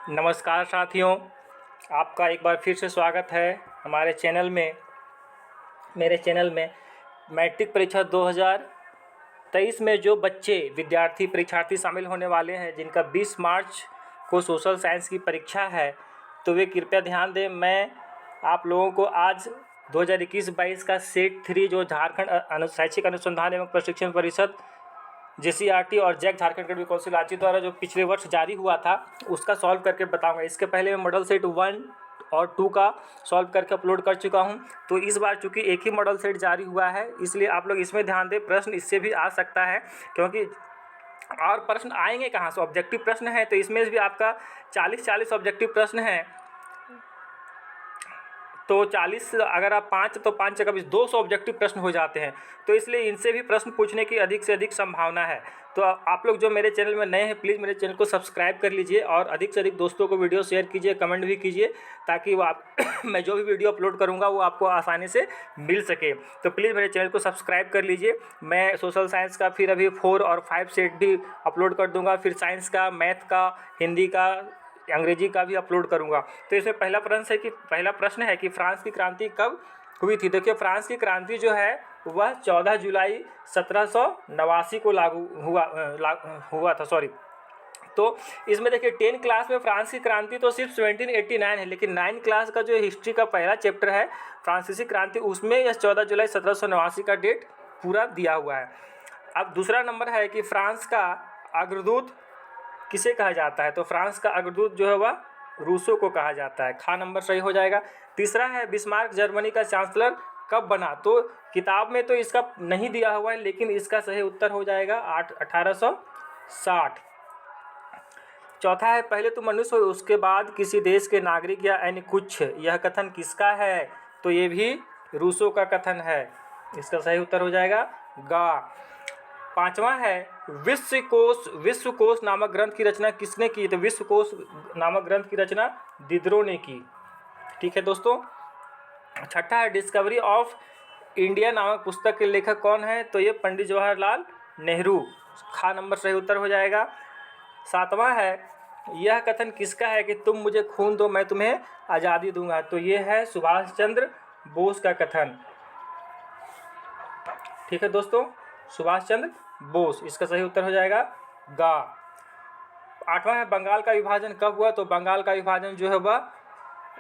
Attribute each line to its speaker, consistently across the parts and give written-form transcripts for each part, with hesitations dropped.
Speaker 1: नमस्कार साथियों, आपका एक बार फिर से स्वागत है हमारे चैनल में। मेरे चैनल में मैट्रिक परीक्षा 2023 में जो बच्चे परीक्षार्थी शामिल होने वाले हैं, जिनका 20 मार्च को सोशल साइंस की परीक्षा है, तो वे कृपया ध्यान दें। मैं आप लोगों को आज 2021-22 का सेट 3 जो झारखंड शैक्षिक अनुसंधान एवं प्रशिक्षण परिषद JCERT और JAC Jharkhand academy council Ranchi द्वारा जो पिछले वर्ष जारी हुआ था, उसका सॉल्व करके बताऊंगा। इसके पहले मैं मॉडल सेट 1 और 2 का सॉल्व करके अपलोड कर चुका हूं। तो इस बार चूंकि एक ही मॉडल सेट जारी हुआ है, इसलिए आप लोग इसमें ध्यान दें। प्रश्न इससे भी आ सकता है, क्योंकि और प्रश्न आएंगे कहाँ से, ऑब्जेक्टिव प्रश्न है, तो इसमें भी आपका 40 ऑब्जेक्टिव प्रश्न है। तो 40 अगर आप 5 तो 5 जगह 200 ऑब्जेक्टिव प्रश्न हो जाते हैं। तो इसलिए इनसे भी प्रश्न पूछने की अधिक से अधिक संभावना है। तो आप लोग जो मेरे चैनल में नए हैं, प्लीज़ मेरे चैनल को सब्सक्राइब कर लीजिए और अधिक से अधिक दोस्तों को वीडियो शेयर कीजिए, कमेंट भी कीजिए, ताकि वो आप मैं जो भी वीडियो अपलोड करूँगा वो आपको आसानी से मिल सके। तो प्लीज़ मेरे चैनल को सब्सक्राइब कर लीजिए। मैं सोशल साइंस का फिर अभी 4 और 5 सेट भी अपलोड कर दूँगा, फिर साइंस का, मैथ का, हिंदी का, अंग्रेजी का भी अपलोड करूंगा। तो इसमें पहला प्रश्न है कि फ्रांस की क्रांति कब हुई थी। देखिए, फ्रांस की क्रांति जो है वह 14 जुलाई 1789 को लागू हुआ था। तो इसमें देखिए 10 क्लास में फ्रांस की क्रांति तो सिर्फ 1789 है, लेकिन 9 क्लास का जो हिस्ट्री का पहला चैप्टर है फ्रांसीसी क्रांति, उसमें यह 14 जुलाई 1789 का डेट पूरा दिया हुआ है। अब दूसरा नंबर है कि फ्रांस का अग्रदूत किसे कहा जाता है। तो फ्रांस का अग्रदूत जो है वह रूसो को कहा जाता है। खा नंबर सही हो जाएगा। तीसरा है बिस्मार्क जर्मनी का चांसलर कब बना। तो किताब में तो इसका नहीं दिया हुआ है, लेकिन इसका सही उत्तर हो जाएगा 1860। चौथा है पहले तुम मनुष्य हो उसके बाद किसी देश के नागरिक या अन्य कुछ, यह कथन किसका है। तो ये भी रूसो का कथन है। इसका सही उत्तर हो जाएगा गा। पांचवा है विश्वकोश नामक ग्रंथ की रचना किसने की। तो विश्वकोश नामक ग्रंथ की रचना दिदरो ने की। ठीक है दोस्तों। छठा है डिस्कवरी ऑफ इंडिया नामक पुस्तक के लेखक कौन है। तो ये पंडित जवाहरलाल नेहरू। खा नंबर सही उत्तर हो जाएगा। सातवां है यह कथन किसका है कि तुम मुझे खून दो मैं तुम्हें आज़ादी दूंगा। तो ये है सुभाष चंद्र बोस का कथन। ठीक है दोस्तों, सुभाष चंद्र बोस। इसका सही उत्तर हो जाएगा गा। आठवां है बंगाल का विभाजन कब हुआ। तो बंगाल का विभाजन जो है वह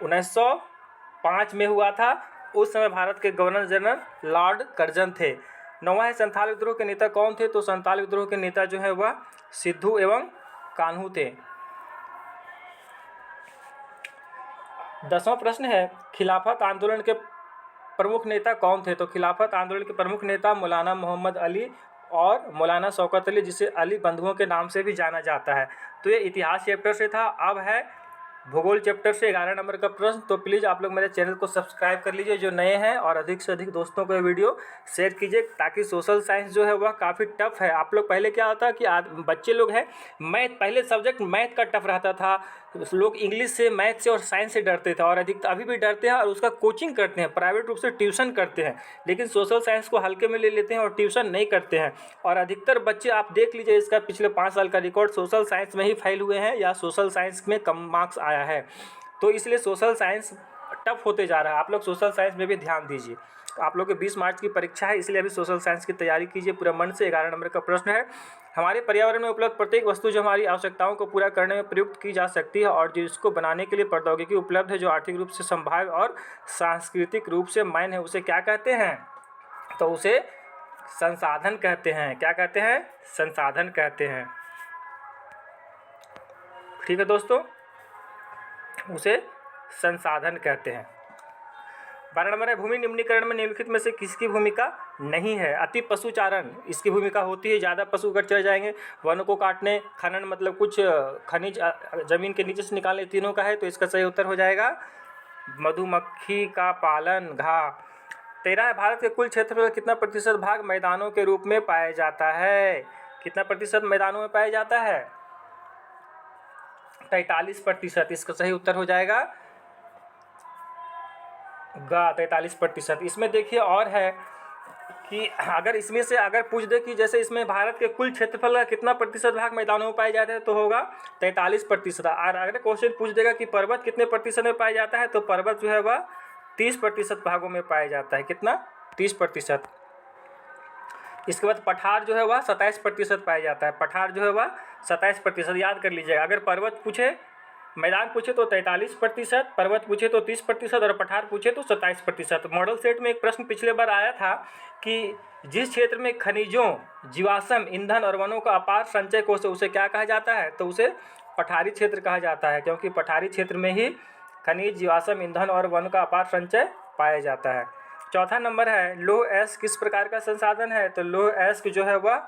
Speaker 1: 1905 में हुआ था। उस समय भारत के गवर्नर जनरल लॉर्ड कर्जन थे। नौवां है संथाल विद्रोह के नेता कौन थे। तो संथाल विद्रोह के नेता जो है वह सिद्धू एवं कान्हू थे। 10वां प्रश्न है खिलाफत आंदोलन के प्रमुख नेता कौन थे। तो खिलाफत आंदोलन के प्रमुख नेता मौलाना मोहम्मद अली और मौलाना शौकत अली, जिसे अली बंधुओं के नाम से भी जाना जाता है। तो ये इतिहास चैप्टर से था। अब है भूगोल चैप्टर से 11 नंबर का प्रश्न। तो प्लीज़ आप लोग मेरे चैनल को सब्सक्राइब कर लीजिए जो नए हैं, और अधिक से अधिक दोस्तों को ये वीडियो शेयर कीजिए, ताकि सोशल साइंस जो है वह काफ़ी टफ है। आप लोग पहले क्या होता कि बच्चे लोग हैं, मैथ पहले सब्जेक्ट मैथ का टफ रहता था। लोग इंग्लिश से, मैथ से और साइंस से डरते थे, और अधिक अभी भी डरते हैं, और उसका कोचिंग करते हैं, प्राइवेट रूप से ट्यूशन करते हैं। लेकिन सोशल साइंस को हल्के में ले लेते हैं और ट्यूशन नहीं करते हैं। और अधिकतर बच्चे आप देख लीजिए, इसका पिछले 5 साल का रिकॉर्ड सोशल साइंस में ही फेल हुए हैं, या सोशल साइंस में कम मार्क्स आया है। तो इसलिए सोशल साइंस टफ होते जा रहा है। आप लोग सोशल साइंस में भी ध्यान दीजिए। आप लोग के 20 मार्च की परीक्षा है, इसलिए अभी सोशल साइंस की तैयारी कीजिए पूरा मन से। 11 नंबर का प्रश्न है हमारे पर्यावरण में उपलब्ध प्रत्येक वस्तु जो हमारी आवश्यकताओं को पूरा करने में प्रयुक्त की जा सकती है और जिसको बनाने के लिए प्रौद्योगिकी उपलब्ध है, जो आर्थिक रूप से संभाव्य और सांस्कृतिक रूप से मान्य है, उसे क्या कहते हैं। तो उसे संसाधन कहते हैं। क्या कहते हैं, संसाधन कहते हैं। ठीक है दोस्तों, उसे संसाधन कहते हैं। 12 नंबर है भूमि निम्नीकरण में निम्नलिखित में से किसकी भूमिका नहीं है। अति पशुचारण इसकी भूमिका होती है। ज़्यादा पशु अगर चढ़ जाएंगे, वनों को काटने, खनन मतलब कुछ खनिज जमीन के नीचे से निकालने, तीनों का है। तो इसका सही उत्तर हो जाएगा मधुमक्खी का पालन, घा। 13 है भारत के कुल क्षेत्र का कितना प्रतिशत भाग मैदानों के रूप में पाया जाता है। कितना प्रतिशत मैदानों में पाया जाता है। 43%। इसका सही उत्तर हो जाएगा गा, 43%। इसमें देखिए और है कि अगर इसमें से अगर पूछ दे कि जैसे इसमें भारत के कुल क्षेत्रफल का कितना प्रतिशत भाग मैदानों में पाए जाते हैं तो होगा 43%। और अगर क्वेश्चन पूछ देगा कि पर्वत कितने प्रतिशत में पाया जाता है तो पर्वत जो है वह 30% भागों में पाया जाता है। कितना? 30%। इसके बाद पठार जो है वह 27% पाया जाता है। पठार जो है वह 27%, याद कर लीजिएगा। अगर पर्वत पूछे, मैदान पूछे तो 43%, पर्वत पूछे तो 30% और पठार पूछे तो 27%। मॉडल सेट में एक प्रश्न पिछले बार आया था कि जिस क्षेत्र में खनिजों, जीवाश्म ईंधन और वनों का अपार संचय कोष है उसे क्या कहा जाता है, तो उसे पठारी क्षेत्र कहा जाता है, क्योंकि पठारी क्षेत्र में ही खनिज, जीवाश्म ईंधन और वन का अपार संचय पाया जाता है। चौथा नंबर है लौह अयस्क किस प्रकार का संसाधन है, तो लौह अयस्क जो है वह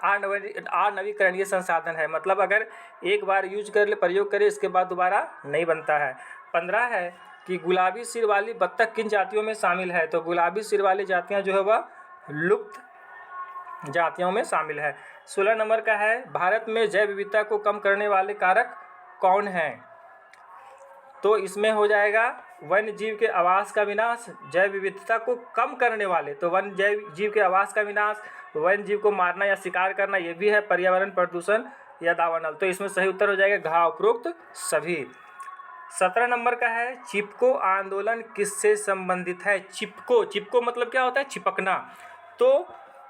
Speaker 1: अनवीकरणीय संसाधन है। मतलब अगर एक बार यूज कर ले, प्रयोग करे, इसके बाद दोबारा नहीं बनता है। 15 है कि गुलाबी सिर वाली बत्तख किन जातियों में शामिल है, तो गुलाबी सिर वाली जातियां जो है वह लुप्त जातियों में शामिल है। 16 नंबर का है भारत में जैव विविधता को कम करने वाले कारक कौन हैं, तो इसमें हो जाएगा वन्य जीव के आवास का विनाश, जैव विविधता को कम करने वाले, तो वन्य जैव जीव के आवास का विनाश, वन्य जीव को मारना या शिकार करना, ये भी है पर्यावरण प्रदूषण या दावानल। तो इसमें सही उत्तर हो जाएगा घ उपरोक्त सभी। 17 नंबर का है चिपको आंदोलन किससे संबंधित है। चिपको मतलब क्या होता है, चिपकना। तो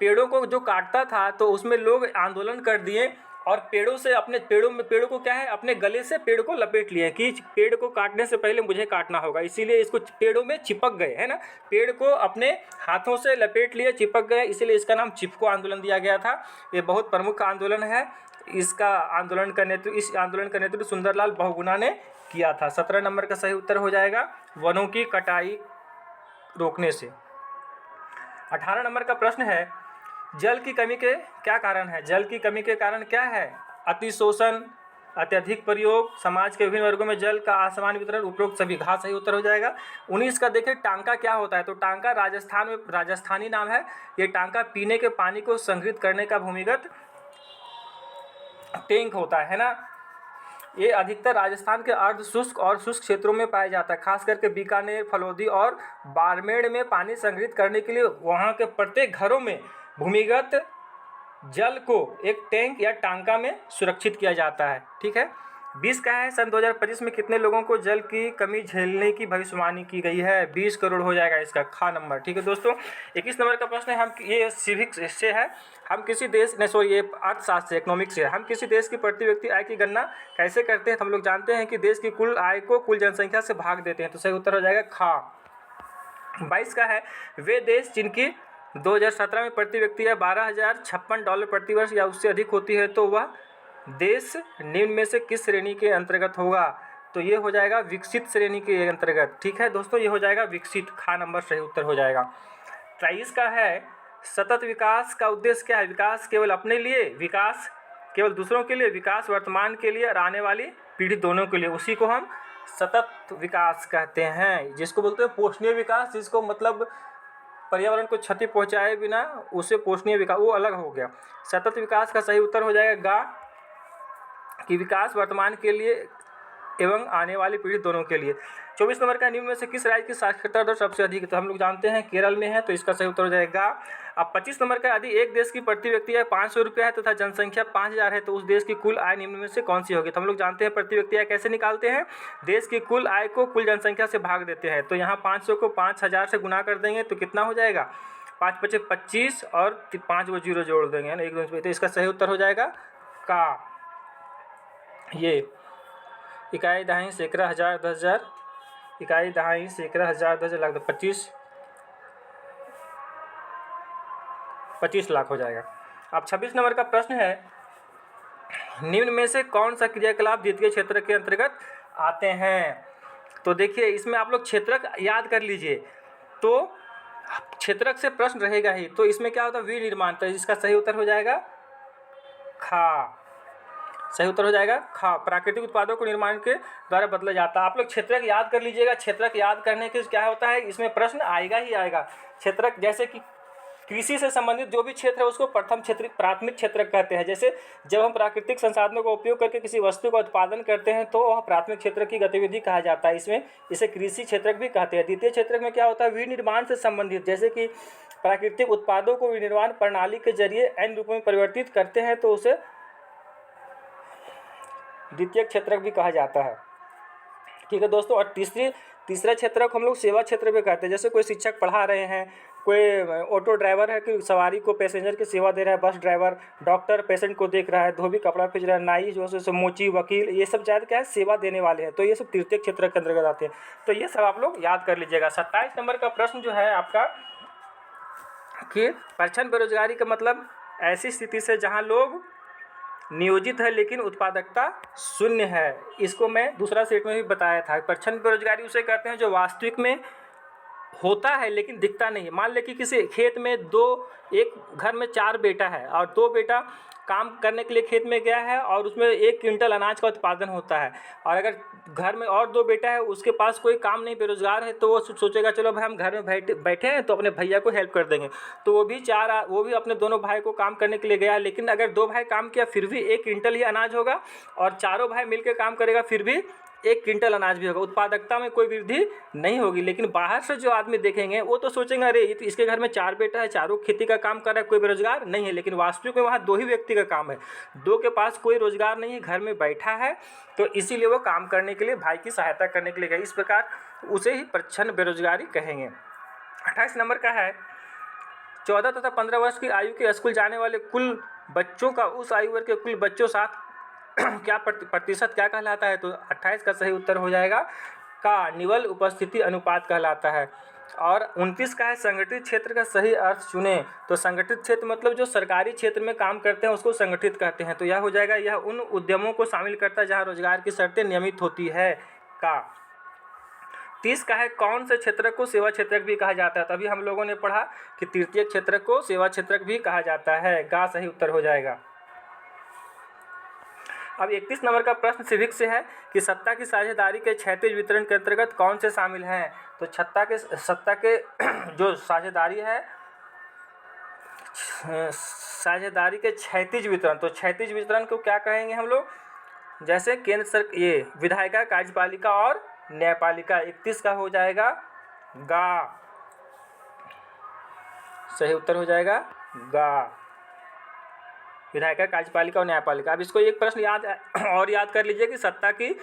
Speaker 1: पेड़ों को जो काटता था तो उसमें लोग आंदोलन कर दिए और पेड़ों से अपने पेड़ों को क्या है, अपने गले से पेड़ को लपेट लिए कि पेड़ को काटने से पहले मुझे काटना होगा, इसीलिए इसको पेड़ों में चिपक गए, है ना। पेड़ को अपने हाथों से लपेट लिए, चिपक गए, इसीलिए इसका नाम चिपको आंदोलन दिया गया था। ये बहुत प्रमुख आंदोलन है। इस आंदोलन का नेतृत्व सुंदरलाल बहुगुणा ने किया था। 17 नंबर का सही उत्तर हो जाएगा वनों की कटाई रोकने से। 18 नंबर का प्रश्न है जल की कमी के क्या कारण है। जल की कमी के कारण क्या है, अतिशोषण, अत्यधिक प्रयोग, समाज के विभिन्न वर्गों में जल का असमान वितरण, उपरोक्त सभी। घ सही उत्तर हो जाएगा। 19 का देखिए टांका क्या होता है, तो टांका राजस्थानी नाम है। ये टांका पीने के पानी को संग्रहित करने का भूमिगत टैंक होता है ना। ये अधिकतर राजस्थान के अर्ध शुष्क और शुष्क क्षेत्रों में पाया जाता है, खास करके बीकानेर, फलौदी और बाड़मेर में पानी संग्रहित करने के लिए वहाँ के प्रत्येक घरों में भूमिगत जल को एक टैंक या टांका में सुरक्षित किया जाता है। ठीक है। 20 का है सन 2025 में कितने लोगों को जल की कमी झेलने की भविष्यवाणी की गई है, 20 करोड़ हो जाएगा इसका खा नंबर। ठीक है दोस्तों। 21 नंबर का प्रश्न है, हम ये सिविक्स से है, हम किसी देश ने ये अर्थशास्त्र से, इकोनॉमिक्स से, हम किसी देश की प्रति व्यक्ति आय की गणना कैसे करते हैं, तो हम लोग जानते हैं कि देश की कुल आय को कुल जनसंख्या से भाग देते हैं, तो सही उत्तर हो जाएगा खा। 22 का है वे देश जिनकी 2017 में प्रति व्यक्ति है $12,056 प्रति वर्ष या उससे अधिक होती है, तो वह देश निम्न में से किस श्रेणी के अंतर्गत होगा, तो ये हो जाएगा विकसित श्रेणी के अंतर्गत। ठीक है दोस्तों, ये हो जाएगा विकसित, खा नंबर सही उत्तर हो जाएगा। 23 का है सतत विकास का उद्देश्य क्या है। विकास केवल अपने लिए, विकास केवल दूसरों के लिए, विकास वर्तमान के लिए और आने वाली पीढ़ी दोनों के लिए, उसी को हम सतत विकास कहते हैं, जिसको बोलते हैं पोषणीय विकास, जिसको मतलब पर्यावरण को क्षति पहुंचाए बिना उसे पोषणीय विकास, वो अलग हो गया। सतत विकास का सही उत्तर हो जाएगा गा, कि विकास वर्तमान के लिए एवं आने वाली पीढ़ी दोनों के लिए। 24 नंबर का निम्न में से किस राज्य की साक्षरता दर सबसे अधिक है, तो हम लोग जानते हैं केरल में है, तो इसका सही उत्तर हो जाएगा। अब 25 नंबर का यदि एक देश की प्रति व्यक्ति आय 500 रुपया है तथा जनसंख्या 5000 है, तो उस देश की कुल आय निम्न में से कौन सी होगी, तो हम लोग जानते हैं प्रति व्यक्ति आय कैसे निकालते हैं, देश की कुल आय को कुल जनसंख्या से भाग देते हैं। तो यहाँ 500 को 5000 से गुना कर देंगे तो कितना हो जाएगा, 5 × 5 = 25 और 5 वो जीरो जोड़ देंगे ना, 1 2 पे, तो इसका सही उत्तर हो जाएगा का। ये इकाई दहाई सैकड़ा हज़ार 10,000, इकाई दहाई सैकड़ा हज़ार 10,000 लाख, 25 लाख हो जाएगा। अब 26 नंबर का प्रश्न है निम्न में से कौन सा क्रियाकलाप द्वितीय क्षेत्र के अंतर्गत आते हैं, तो देखिए इसमें आप लोग क्षेत्रक याद कर लीजिए, तो क्षेत्रक से प्रश्न रहेगा ही, तो इसमें क्या होता है विनिर्माण, तो इसका सही उत्तर हो जाएगा खा, सही उत्तर हो जाएगा खा। प्राकृतिक उत्पादों को निर्माण के द्वारा बदला जाता है। आप लोग क्षेत्रक याद कर लीजिएगा, क्षेत्रक याद करने के क्या होता है, इसमें प्रश्न आएगा ही आएगा। क्षेत्रक जैसे कि कृषि से संबंधित जो भी क्षेत्र है उसको प्रथम क्षेत्र प्राथमिक क्षेत्र कहते हैं। जैसे जब हम प्राकृतिक संसाधनों का उपयोग करके किसी वस्तु का उत्पादन करते हैं तो वह प्राथमिक क्षेत्र की गतिविधि कहा जाता है। इसमें इसे कृषि क्षेत्र भी कहते हैं। द्वितीय क्षेत्र में क्या होता है, विनिर्माण से संबंधित, जैसे कि प्राकृतिक उत्पादों को विनिर्माण प्रणाली के जरिए अन्य रूपों में परिवर्तित करते हैं तो उसे द्वितीय क्षेत्र भी कहा जाता है। ठीक है दोस्तों। और तीसरा क्षेत्र को हम लोग सेवा क्षेत्र भी कहते हैं। जैसे कोई शिक्षक पढ़ा रहे हैं, कोई ऑटो ड्राइवर है कि सवारी को पैसेंजर की सेवा दे रहा है, बस ड्राइवर, डॉक्टर पेशेंट को देख रहा है, धोबी कपड़ा खींच रहा है, नाई जो है मोची, वकील, ये सब ज़्यादा क्या है, सेवा देने वाले हैं। तो ये सब तृतीय क्षेत्र के अंतर्गत आते हैं। तो ये सब आप लोग याद कर लीजिएगा। 27 नंबर का प्रश्न जो है आपका कि प्रच्छन्न बेरोजगारी का मतलब ऐसी स्थिति से जहाँ लोग नियोजित है लेकिन उत्पादकता शून्य है। इसको मैं दूसरा सेट में भी बताया था। प्रच्छन्न बेरोजगारी उसे कहते हैं जो वास्तविक में होता है लेकिन दिखता नहीं है। मान ले कि किसी खेत में एक घर में 4 बेटा है और 2 बेटा काम करने के लिए खेत में गया है और उसमें 1 क्विंटल अनाज का उत्पादन होता है। और अगर घर में और 2 बेटा है, उसके पास कोई काम नहीं, बेरोजगार है, तो वो सोचेगा चलो भाई हम घर में बैठे हैं तो अपने भैया को हेल्प कर देंगे। तो वो भी अपने दोनों भाई को काम करने के लिए गया। लेकिन अगर 2 भाई काम किया फिर भी 1 क्विंटल ही अनाज होगा और चारों भाई मिलकर काम करेगा फिर भी 1 क्विंटल अनाज भी होगा। उत्पादकता में कोई वृद्धि नहीं होगी। लेकिन बाहर से जो आदमी देखेंगे वो तो सोचेंगे अरे इसके घर में 4 बेटा है, चारों खेती का काम कर रहा है, कोई बेरोजगार नहीं है। लेकिन वास्तविक में वहाँ 2 ही व्यक्ति का काम है, 2 के पास कोई रोजगार नहीं है, घर में बैठा है, तो इसीलिए वो काम करने के लिए भाई की सहायता करने के लिए गए। इस प्रकार उसे ही प्रच्छन्न बेरोजगारी कहेंगे। 28 नंबर का है 14 तथा 15 वर्ष की आयु के स्कूल जाने वाले कुल बच्चों का उस आयु वर्ग के कुल बच्चों साथ क्या प्रतिशत क्या कहलाता है। तो 28 का सही उत्तर हो जाएगा का निवल उपस्थिति अनुपात कहलाता है। और 29 का है संगठित क्षेत्र का सही अर्थ चुने। तो संगठित क्षेत्र मतलब जो सरकारी क्षेत्र में काम करते हैं उसको संगठित कहते हैं। तो यह हो जाएगा, यह उन उद्यमों को शामिल करता है जहां रोजगार की शर्तें नियमित होती है का। 30 का है कौन से क्षेत्र को सेवा क्षेत्रक भी कहा जाता है। तभी हम लोगों ने पढ़ा कि तृतीय क्षेत्र को सेवा क्षेत्रक भी कहा जाता है। गा सही उत्तर हो जाएगा। अब 31 नंबर का प्रश्न सिविक से है कि सत्ता की साझेदारी के क्षैतिज वितरण के अंतर्गत कौन से शामिल हैं। तो सत्ता के जो साझेदारी है, साझेदारी के क्षैतिज वितरण, तो क्षैतिज वितरण को क्या कहेंगे हम लोग, जैसे केंद्र सरकार, ये विधायिका, कार्यपालिका और न्यायपालिका। 31 का हो जाएगा गा, सही उत्तर हो जाएगा गा, विधायिका, कार्यपालिका और न्यायपालिका। अब इसको एक प्रश्न याद कर लीजिए कि सत्ता की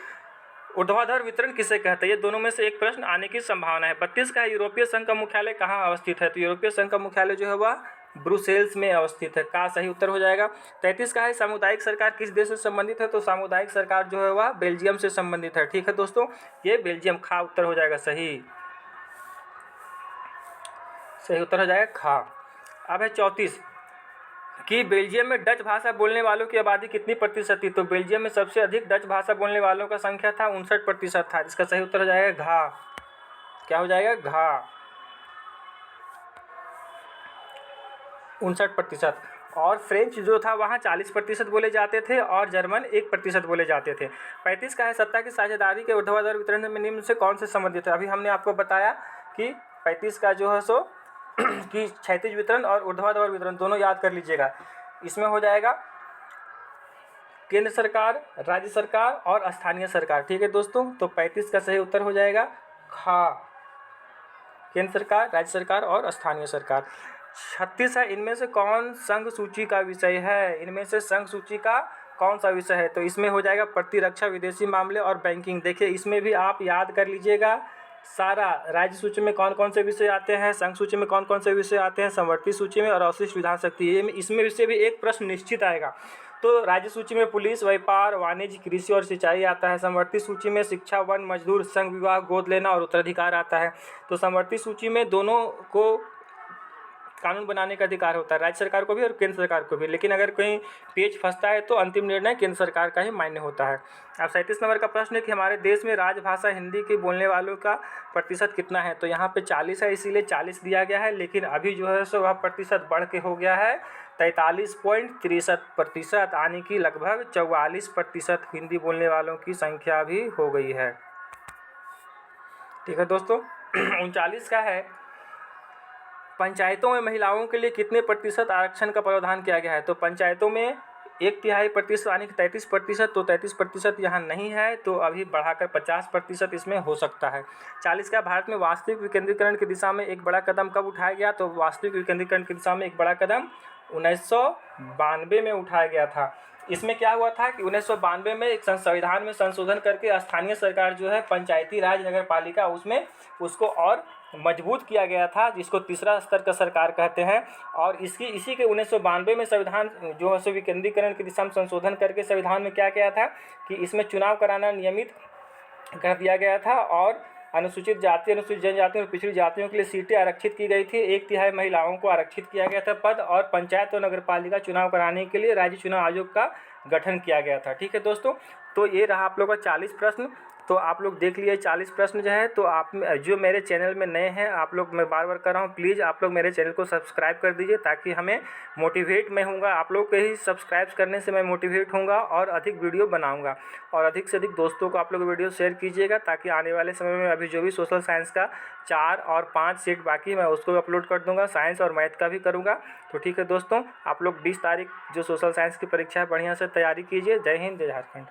Speaker 1: ऊर्ध्वाधर वितरण किसे कहते हैं। ये दोनों में से एक प्रश्न आने की संभावना है। 32 का यूरोपीय संघ का मुख्यालय कहाँ अवस्थित है। तो यूरोपीय संघ का मुख्यालय जो है वह ब्रुसेल्स में अवस्थित है। का सही उत्तर हो जाएगा। 33 का है सामुदायिक सरकार किस देश से संबंधित है। तो सामुदायिक सरकार जो है वह बेल्जियम से संबंधित है। ठीक है दोस्तों, ये बेल्जियम, खा उत्तर हो जाएगा सही उत्तर हो जाएगा खा। अब है 34 कि बेल्जियम में डच भाषा बोलने वालों की आबादी कितनी प्रतिशत थी। तो बेल्जियम में सबसे अधिक डच भाषा बोलने वालों का संख्या था 59% था। इसका सही उत्तर हो जाएगा घा। क्या हो जाएगा घा, 59%। और फ्रेंच जो था वहाँ 40% बोले जाते थे और जर्मन 1% बोले जाते थे। 35 का है सत्ता की साझेदारी के ऊर्ध्वाधर वितरण में निम्न से कौन से संबंधित है। अभी हमने आपको बताया कि 35 का जो है सो कि क्षैतिज वितरण और ऊर्ध्वाधर वितरण दोनों याद कर लीजिएगा। इसमें हो जाएगा केंद्र सरकार, राज्य सरकार और स्थानीय सरकार। ठीक है दोस्तों, तो 35 का सही उत्तर हो जाएगा खा, केंद्र सरकार, राज्य सरकार और स्थानीय सरकार। 36 है इनमें से कौन संघ सूची का विषय है। इनमें से संघ सूची का कौन सा विषय है। तो इसमें हो जाएगा प्रतिरक्षा, विदेशी मामले और बैंकिंग। देखिए इसमें भी आप याद कर लीजिएगा सारा, राज्य सूची में कौन कौन से विषय आते हैं, संघ सूची में कौन कौन से विषय आते हैं, समवर्ती सूची में और अवशिष्ट विधान शक्ति। ये इसमें से भी एक प्रश्न निश्चित आएगा। तो राज्य सूची में पुलिस, व्यापार, वाणिज्य, कृषि और सिंचाई आता है। समवर्ती सूची में शिक्षा, वन, मजदूर, संघ विवाह, गोद लेना और उत्तराधिकार आता है। तो समवर्ती सूची में दोनों को कानून बनाने का अधिकार होता है, राज्य सरकार को भी और केंद्र सरकार को भी। लेकिन अगर कहीं पेच फंसता है तो अंतिम निर्णय केंद्र सरकार का ही मान्य होता है। अब 37 नंबर का प्रश्न है कि हमारे देश में राजभाषा हिंदी के बोलने वालों का प्रतिशत कितना है। तो यहाँ पे 40 है, इसीलिए 40 दिया गया है। लेकिन अभी जो है सो वह प्रतिशत बढ़ के हो गया है 43.63%, आने की लगभग 44% हिंदी बोलने वालों की संख्या भी हो गई है। ठीक है दोस्तों। 39 का है पंचायतों में महिलाओं के लिए कितने प्रतिशत आरक्षण का प्रावधान किया गया है? तो पंचायतों में 1/3% यानी कि 33%, तो 33% यहाँ नहीं है, तो अभी बढ़ाकर 50% इसमें हो सकता है। 40 का भारत में वास्तविक विकेंद्रीकरण की दिशा में एक बड़ा कदम कब उठाया गया? तो वास्तविक विकेंद्रीकरण की दिशा में एक बड़ा कदम 1992 में उठाया गया था। इसमें क्या हुआ था कि 1992 में एक संविधान में संशोधन करके स्थानीय सरकार जो है पंचायती राज नगर पालिका उसमें उसको और मजबूत किया गया था, जिसको तीसरा स्तर का सरकार कहते हैं। और इसी के 1992 में संविधान जो है विकेंद्रीकरण की दिशा में संशोधन करके संविधान में क्या किया था कि इसमें चुनाव कराना नियमित कर दिया गया था और अनुसूचित जाति, अनुसूचित जनजाति और पिछड़ी जातियों के लिए सीटें आरक्षित की गई थी। 1/3 महिलाओं को आरक्षित किया गया था पद, और पंचायत और नगरपालिका चुनाव कराने के लिए राज्य चुनाव आयोग का गठन किया गया था। ठीक है दोस्तों, तो ये रहा आप लोगों का 40 प्रश्न। तो आप लोग देख लिए 40 प्रश्न जो है। तो आप जो मेरे चैनल में नए हैं, आप लोग, मैं बार बार कर रहा हूँ, प्लीज़ आप लोग मेरे चैनल को सब्सक्राइब कर दीजिए, ताकि हमें मोटिवेट मैं होऊंगा। आप लोग के ही सब्सक्राइब करने से मैं मोटिवेट होऊंगा और अधिक वीडियो बनाऊंगा। और अधिक से अधिक दोस्तों को आप लोग वीडियो शेयर कीजिएगा, ताकि आने वाले समय में अभी जो भी सोशल साइंस का 4 और 5 सेट बाकी मैं उसको अपलोड कर दूँगा, साइंस और मैथ का भी करूँगा। तो ठीक है दोस्तों, आप लोग 20 तारीख जो सोशल साइंस की परीक्षा है बढ़िया से तैयारी कीजिए। जय हिंद, जय झारखंड।